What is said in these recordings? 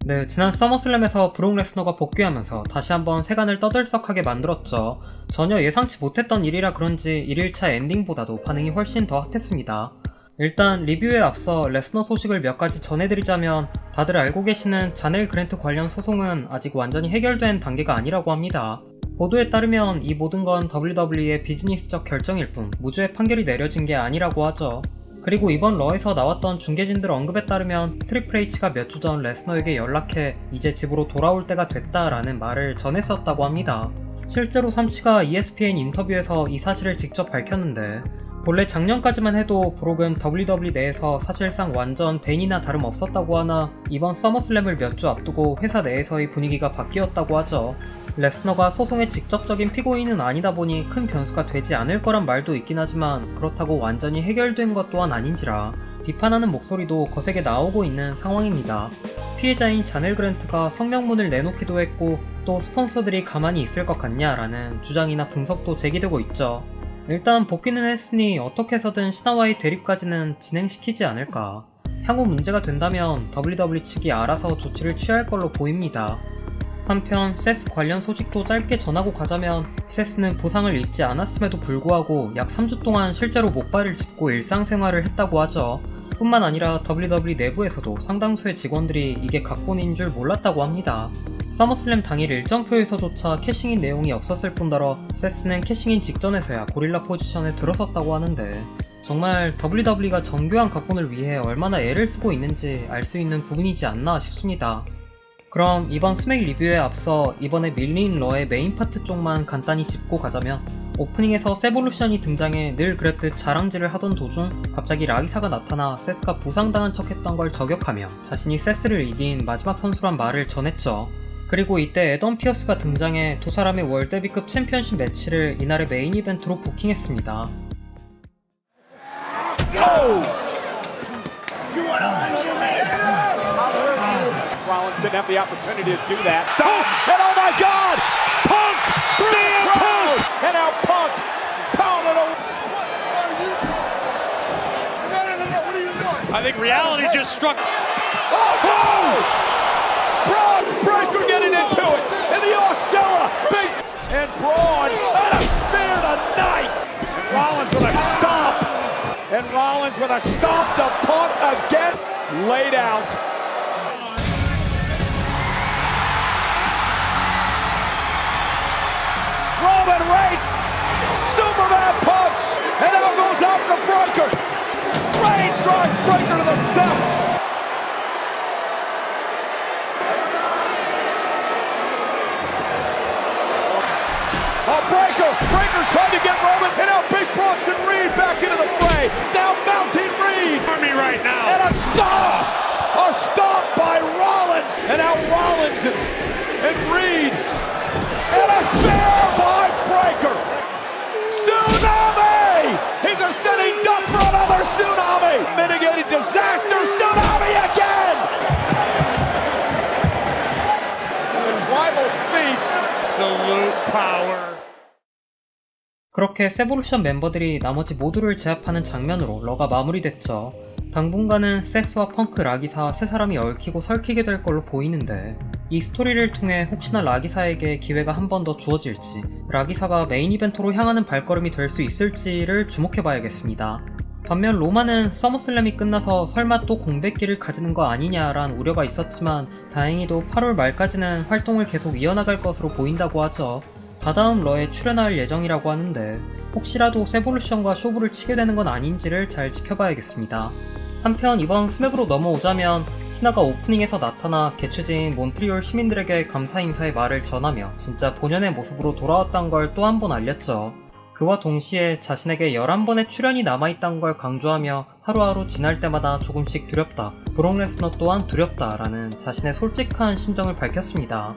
네, 지난 서머슬램에서 브록 레스너가 복귀하면서 다시 한번 세간을 떠들썩하게 만들었죠. 전혀 예상치 못했던 일이라 그런지 1일차 엔딩보다도 반응이 훨씬 더 핫했습니다. 일단 리뷰에 앞서 레스너 소식을 몇 가지 전해드리자면, 다들 알고 계시는 자넬 그랜트 관련 소송은 아직 완전히 해결된 단계가 아니라고 합니다. 보도에 따르면 이 모든 건 WWE의 비즈니스적 결정일 뿐 무죄의 판결이 내려진 게 아니라고 하죠. 그리고 이번 러에서 나왔던 중계진들 언급에 따르면 트리플 H가 몇 주 전 레스너에게 연락해 이제 집으로 돌아올 때가 됐다라는 말을 전했었다고 합니다. 실제로 삼치가 ESPN 인터뷰에서 이 사실을 직접 밝혔는데, 본래 작년까지만 해도 브록은 WWE 내에서 사실상 완전 벤이나 다름없었다고 하나 이번 서머슬램을 몇 주 앞두고 회사 내에서의 분위기가 바뀌었다고 하죠. 레스너가 소송의 직접적인 피고인은 아니다 보니 큰 변수가 되지 않을 거란 말도 있긴 하지만, 그렇다고 완전히 해결된 것 또한 아닌지라 비판하는 목소리도 거세게 나오고 있는 상황입니다. 피해자인 자넬 그랜트가 성명문을 내놓기도 했고, 또 스폰서들이 가만히 있을 것 같냐라는 주장이나 분석도 제기되고 있죠. 일단 복귀는 했으니 어떻게 해서든 신화와의 대립까지는 진행시키지 않을까. 향후 문제가 된다면 WWE 측이 알아서 조치를 취할 걸로 보입니다. 한편 세스 관련 소식도 짧게 전하고 가자면, 세스는 부상을 입지 않았음에도 불구하고 약 3주 동안 실제로 목발을 짚고 일상생활을 했다고 하죠. 뿐만 아니라 WWE 내부에서도 상당수의 직원들이 이게 각본인 줄 몰랐다고 합니다. 서머슬램 당일 일정표에서조차 캐싱인 내용이 없었을 뿐더러 세스는 캐싱인 직전에서야 고릴라 포지션에 들어섰다고 하는데, 정말 WWE가 정교한 각본을 위해 얼마나 애를 쓰고 있는지 알 수 있는 부분이지 않나 싶습니다. 그럼 이번 스맥 리뷰에 앞서 이번에 밀린 러의 메인 파트 쪽만 간단히 짚고 가자면, 오프닝에서 세볼루션이 등장해 늘 그랬듯 자랑질을 하던 도중 갑자기 라기사가 나타나 세스가 부상당한 척 했던 걸 저격하며 자신이 세스를 이긴 마지막 선수란 말을 전했죠. 그리고 이때 애덤 피어스가 등장해 두 사람의 월드 헤비급 챔피언십 매치를 이날의 메인 이벤트로 부킹했습니다. Rollins didn't have the opportunity to do that. Stop! And oh my God! Punk! CM Punk! And now Punk pounded away. No, what are you doing? I think reality just struck. Oh! Braun Breaker getting into it! And the Osella! Big! And Braun! And a spear tonight! And Rollins with a stomp! And Rollins with a stomp to Punk again! Laid out. Roman Reigns, Superman punch, and now goes out to Breaker. Reigns drives Breaker to the steps. Breaker tried to get Roman, and now Big Bronson Reed back into the fray. It's now mounting Reed. Army right now. And a stomp by Rollins, and now Rollins and Reed. And a spear by Breaker! Tsunami! He's a sitting duck for another tsunami! Mitigated disaster, tsunami again! The tribal thief. Absolute power. 그렇게 세볼루션 멤버들이 나머지 모두를 제압하는 장면으로 러가 마무리됐죠. 당분간은 세스와 펑크, 라기사 세 사람이 얽히고 설키게 될 걸로 보이는데, 이 스토리를 통해 혹시나 라기사에게 기회가 한 번 더 주어질지, 라기사가 메인 이벤트로 향하는 발걸음이 될 수 있을지를 주목해봐야겠습니다. 반면 로마는 서머슬램이 끝나서 설마 또 공백기를 가지는 거 아니냐란 우려가 있었지만, 다행히도 8월 말까지는 활동을 계속 이어나갈 것으로 보인다고 하죠. 다다음 러에 출연할 예정이라고 하는데, 혹시라도 세볼루션과 쇼부를 치게 되는 건 아닌지를 잘 지켜봐야겠습니다. 한편 이번 스맥으로 넘어오자면, 신화가 오프닝에서 나타나 개최지인 몬트리올 시민들에게 감사 인사의 말을 전하며 진짜 본연의 모습으로 돌아왔다는 걸 또 한 번 알렸죠. 그와 동시에 자신에게 11번의 출연이 남아있다는 걸 강조하며 하루하루 지날 때마다 조금씩 두렵다, 브록 레스너 또한 두렵다 라는 자신의 솔직한 심정을 밝혔습니다.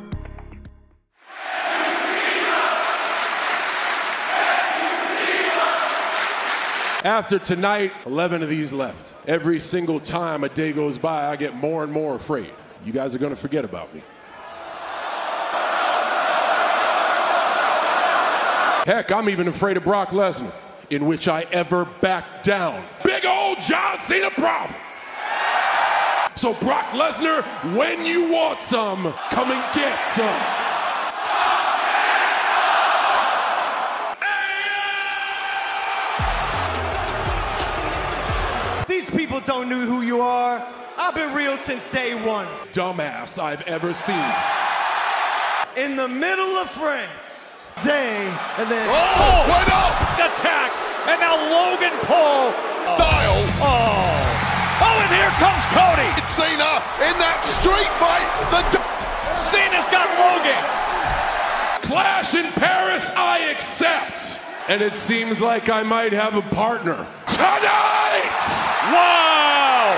After tonight, 11 of these left. Every single time a day goes by, I get more and more afraid. You guys are going to forget about me. Heck, I'm even afraid of Brock Lesnar, in which I ever back down. Big old John Cena problem. So Brock Lesnar, when you want some, come and get some. These people don't know who you are. I've been real since day one. Dumbass I've ever seen. In the middle of France. Zay, and then... Oh, went up! Attack! And now Logan Paul. Styles. Oh, and here comes Cody. It's Cena in that street fight. Cena's got Logan. Clash in Paris, I accept. And it seems like I might have a partner tonight. Wow!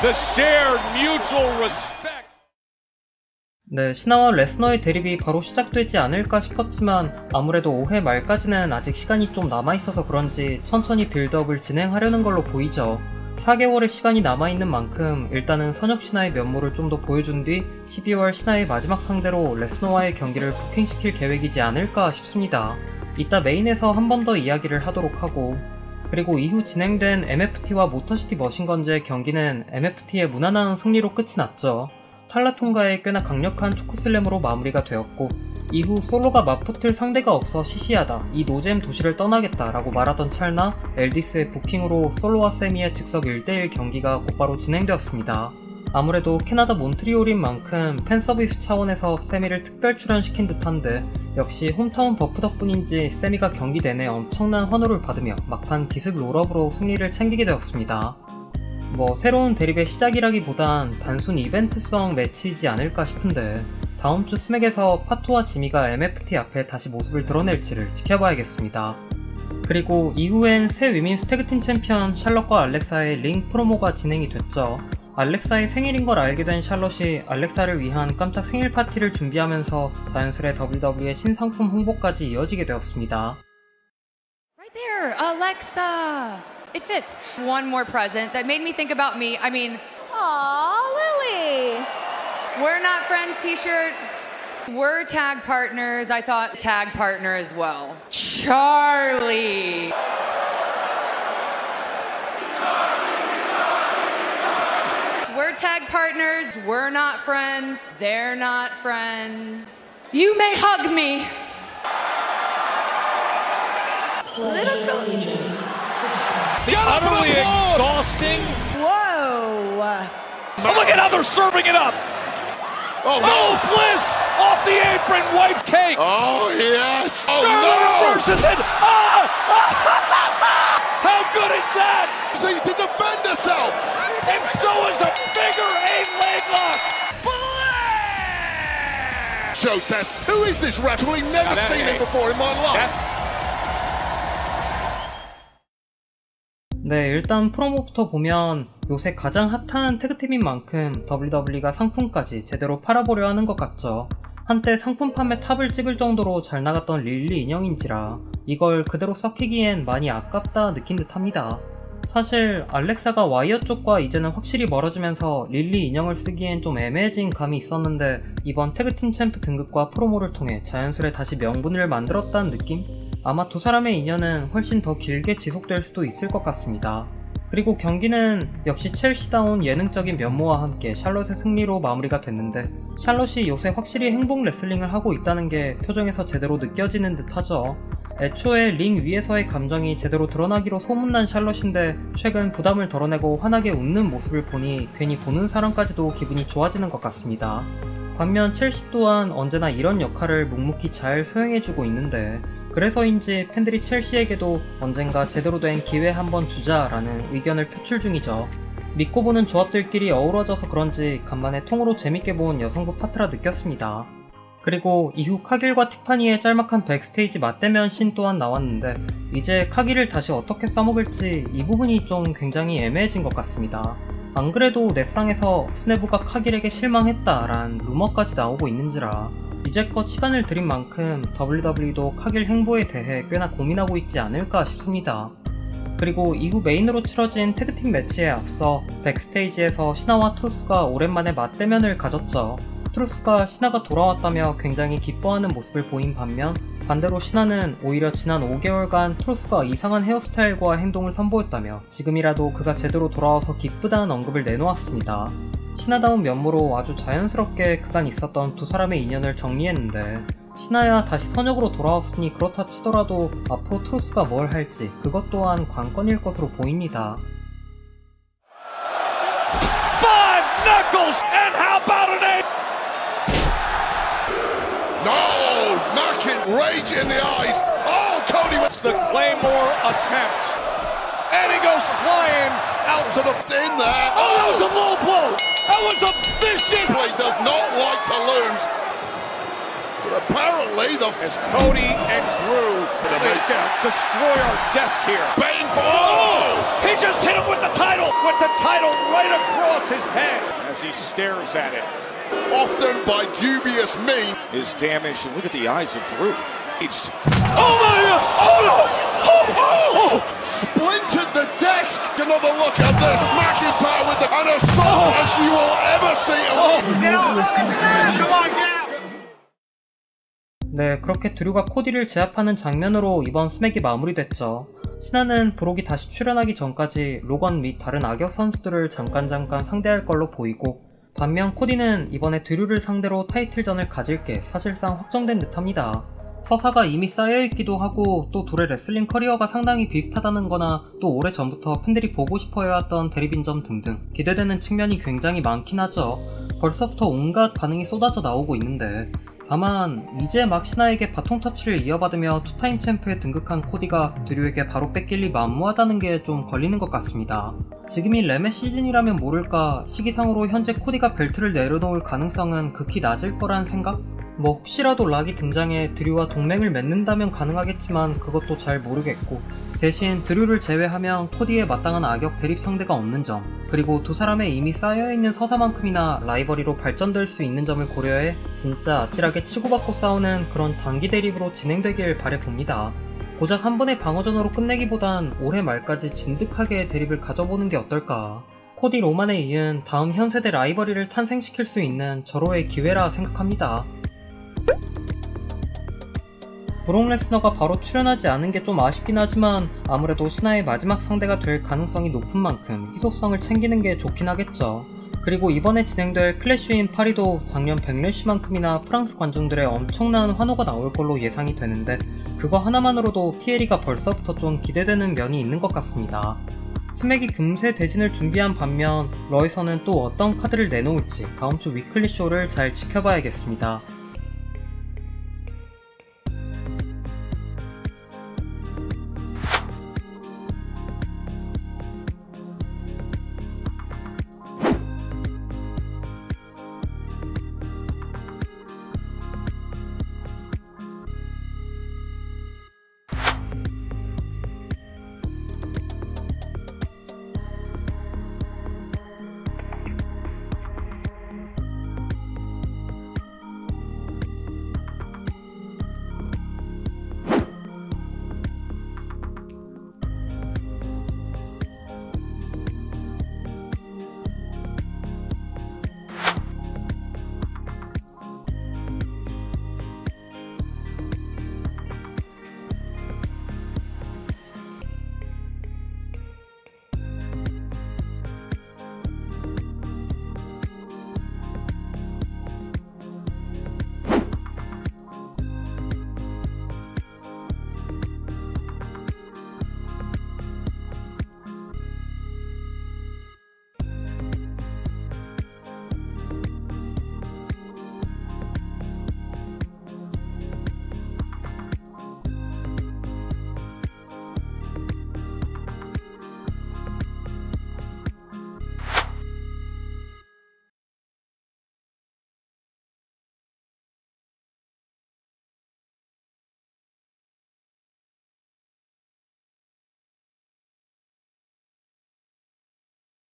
The shared mutual respect. 네, 시나와 레스너의 대립이 바로 시작되지 않을까 싶었지만 아무래도 올해 말까지는 아직 시간이 좀 남아있어서 그런지 천천히 빌드업을 진행하려는 걸로 보이죠. 4개월의 시간이 남아있는 만큼 일단은 선혁 시나의 면모를 좀 더 보여준 뒤 12월 시나의 마지막 상대로 레스너와의 경기를 부킹시킬 계획이지 않을까 싶습니다. 이따 메인에서 한 번 더 이야기를 하도록 하고, 그리고 이후 진행된 MFT와 모터시티 머신건즈의 경기는 MFT의 무난한 승리로 끝이 났죠. 탈라톤가의 꽤나 강력한 초크슬램으로 마무리가 되었고, 이후 솔로가 맞붙을 상대가 없어 시시하다, 이 노잼 도시를 떠나겠다 라고 말하던 찰나 엘디스의 부킹으로 솔로와 세미의 즉석 1대1 경기가 곧바로 진행되었습니다. 아무래도 캐나다 몬트리올인 만큼 팬서비스 차원에서 세미를 특별 출연시킨 듯한데 역시 홈타운 버프 덕분인지 세미가 경기 내내 엄청난 환호를 받으며 막판 기습 롤업으로 승리를 챙기게 되었습니다. 새로운 대립의 시작이라기보단 단순 이벤트성 매치이지 않을까 싶은데 다음주 스맥에서 파토와 지미가 MFT 앞에 다시 모습을 드러낼지를 지켜봐야겠습니다. 그리고 이후엔 새 위민스 태그팀 챔피언 샬럿과 알렉사의 링 프로모가 진행이 됐죠. 알렉사의 생일인 걸 알게 된 샬럿이 알렉사를 위한 깜짝 생일 파티를 준비하면서 자연스레 WWE의 신상품 홍보까지 이어지게 되었습니다. Right there, Alexa. It fits. One more present that made me think about me. I mean, Aw, Lily. we're not friends t-shirt. We're tag partners. I thought tag partner as well. Charlie. We're tag partners. We're not friends. They're not friends. You may hug me. The utterly exhausting. Whoa. Oh, look at how they're serving it up. Oh, no. Oh, Bliss off the apron, wiped cake. Oh, yes. Oh, Charlotte no. reverses it. Ah! How good is that? See to defend herself. And so is a figure 8 leg lock. Show test. Who is this wrestler? We've never seen him before in my life. 네, 일단 프로모부터 보면 요새 가장 핫한 태그팀인 만큼 WWE가 상품까지 제대로 팔아보려 하는 것 같죠. 한때 상품 판매 탑을 찍을 정도로 잘 나갔던 릴리 인형인지라 이걸 그대로 썩히기엔 많이 아깝다 느낀 듯 합니다. 사실 알렉사가 와이어 쪽과 이제는 확실히 멀어지면서 릴리 인형을 쓰기엔 좀 애매해진 감이 있었는데 이번 태그팀 챔프 등급과 프로모를 통해 자연스레 다시 명분을 만들었다는 느낌? 아마 두 사람의 인연은 훨씬 더 길게 지속될 수도 있을 것 같습니다. 그리고 경기는 역시 첼시다운 예능적인 면모와 함께 샬럿의 승리로 마무리가 됐는데 샬럿이 요새 확실히 행복 레슬링을 하고 있다는 게 표정에서 제대로 느껴지는 듯 하죠. 애초에 링 위에서의 감정이 제대로 드러나기로 소문난 샬럿인데 최근 부담을 덜어내고 환하게 웃는 모습을 보니 괜히 보는 사람까지도 기분이 좋아지는 것 같습니다. 반면 첼시 또한 언제나 이런 역할을 묵묵히 잘 수행해주고 있는데 그래서인지 팬들이 첼시에게도 언젠가 제대로 된 기회 한번 주자라는 의견을 표출 중이죠. 믿고 보는 조합들끼리 어우러져서 그런지 간만에 통으로 재밌게 본 여성부 파트라 느꼈습니다. 그리고 이후 카길과 티파니의 짤막한 백스테이지 맞대면 씬 또한 나왔는데 이제 카길을 다시 어떻게 써먹을지 이 부분이 좀 굉장히 애매해진 것 같습니다. 안 그래도 넷상에서 스네부가 카길에게 실망했다란 루머까지 나오고 있는지라 이제껏 시간을 들인 만큼 WWE도 카길 행보에 대해 꽤나 고민하고 있지 않을까 싶습니다. 그리고 이후 메인으로 치러진 태그팀 매치에 앞서 백스테이지에서 시나와 트루스가 오랜만에 맞대면을 가졌죠. 트루스가 시나가 돌아왔다며 굉장히 기뻐하는 모습을 보인 반면 반대로 시나는 오히려 지난 5개월간 트루스가 이상한 헤어스타일과 행동을 선보였다며 지금이라도 그가 제대로 돌아와서 기쁘다는 언급을 내놓았습니다. 신화다운 면모로 아주 자연스럽게 그간 있었던 두 사람의 인연을 정리했는데, 신화야 다시 선역으로 돌아왔으니 그렇다 치더라도 앞으로 트루스가 뭘 할지 그것 또한 관건일 것으로 보입니다. Five knuckles, and how about an eight? No, knocking rage in the eyes. Oh, Cody with The Claymore attempt, and he goes flying out to the in there. Oh, that was a low blow. That was a vicious. He does not like to lose. But apparently as Cody and Drew, he's gonna destroy our desk here. Bane for oh! He just hit him with the title right across his head as he stares at it. Often by dubious means. His damage. Look at the eyes of Drew. Oh my God! Oh! Splintered the desk. Another look at this. McIntyre with an assault as you will ever see. Come on, get out! 네, 그렇게 드류가 코디를 제압하는 장면으로 이번 스맥이 마무리됐죠. 신화는 브록이 다시 출연하기 전까지 로건 및 다른 악역 선수들을 잠깐 상대할 걸로 보이고, 반면 코디는 이번에 드류를 상대로 타이틀전을 가질 게 사실상 확정된 듯합니다. 서사가 이미 쌓여있기도 하고, 또 둘의 레슬링 커리어가 상당히 비슷하다는 거나, 또 오래전부터 팬들이 보고 싶어 해왔던 대립인 점 등등 기대되는 측면이 굉장히 많긴 하죠. 벌써부터 온갖 반응이 쏟아져 나오고 있는데, 다만 이제 막 신화에게 바통 터치를 이어받으며 투타임 챔프에 등극한 코디가 드류에게 바로 뺏길 리 만무하다는 게 좀 걸리는 것 같습니다. 지금이 램의 시즌이라면 모를까, 시기상으로 현재 코디가 벨트를 내려놓을 가능성은 극히 낮을 거란 생각? 뭐 혹시라도 락이 등장해 드류와 동맹을 맺는다면 가능하겠지만 그것도 잘 모르겠고, 대신 드류를 제외하면 코디에 마땅한 악역 대립 상대가 없는 점, 그리고 두 사람의 이미 쌓여있는 서사만큼이나 라이벌리로 발전될 수 있는 점을 고려해 진짜 아찔하게 치고받고 싸우는 그런 장기 대립으로 진행되길 바라봅니다. 고작 한 번의 방어전으로 끝내기보단 올해 말까지 진득하게 대립을 가져보는 게 어떨까. 코디 로만에 이은 다음 현 세대 라이벌리를 탄생시킬 수 있는 절호의 기회라 생각합니다. 브록 레스너가 바로 출연하지 않은 게 좀 아쉽긴 하지만, 아무래도 신화의 마지막 상대가 될 가능성이 높은 만큼 희소성을 챙기는 게 좋긴 하겠죠. 그리고 이번에 진행될 클래쉬 인 파리도 작년 백래쉬만큼이나 프랑스 관중들의 엄청난 환호가 나올 걸로 예상이 되는데, 그거 하나만으로도 PLE가 벌써부터 좀 기대되는 면이 있는 것 같습니다. 스맥이 금세 대진을 준비한 반면 러에서는 또 어떤 카드를 내놓을지 다음주 위클리 쇼를 잘 지켜봐야겠습니다.